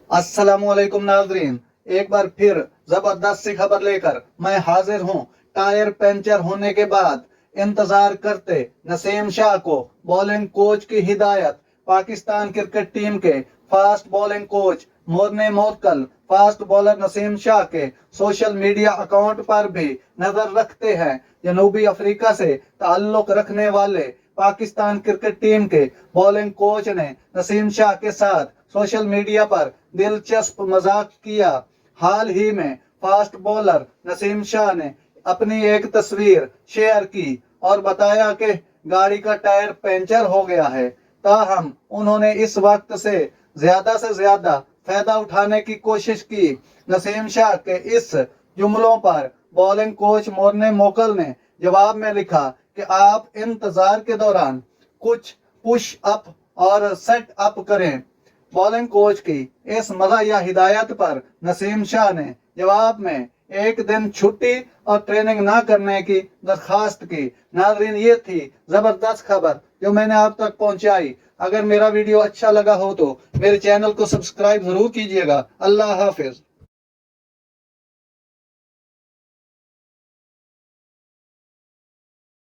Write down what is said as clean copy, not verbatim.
अस्सलामुअलैकुम नाजरीन, एक बार फिर जबरदस्त सी खबर लेकर मैं हाजिर हूं। टायर पंचर होने के बाद इंतजार करते नसीम शाह को बॉलिंग कोच की हिदायत। पाकिस्तान क्रिकेट टीम के fast bowling coach Morne Morkel fast bowler Naseem Shah के सोशल मीडिया अकाउंट पर भी नजर रखते हैं। जनूबी अफ्रीका से ताल्लुक रखने वाले पाकिस्तान क्रिकेट टीम के बॉलिंग कोच ने नसीम शाह के साथ सोशल मीडिया पर दिलचस्प मजाक किया। हाल ही में फास्ट बॉलर नसीम शाह ने अपनी एक तस्वीर शेयर की और बताया कि गाड़ी का टायर पंचर हो गया है। ताहम उन्होंने इस वक्त से ज्यादा फायदा उठाने की कोशिश की। नसीम शाह के इस जुमलों पर बॉलिंग कोच मोर्ने मोकल ने जवाब में लिखा कि आप इंतजार के दौरान कुछ पुश अप और सेट अप करें। बॉलिंग कोच की इस मज़ाहिया हिदायत पर नसीम शाह ने जवाब में एक दिन छुट्टी और ट्रेनिंग ना करने की दरखास्त की। नाज़रीन, ये थी जबरदस्त खबर जो मैंने आप तक पहुंचाई। अगर मेरा वीडियो अच्छा लगा हो तो मेरे चैनल को सब्सक्राइब जरूर कीजिएगा। अल्लाह हाफिज।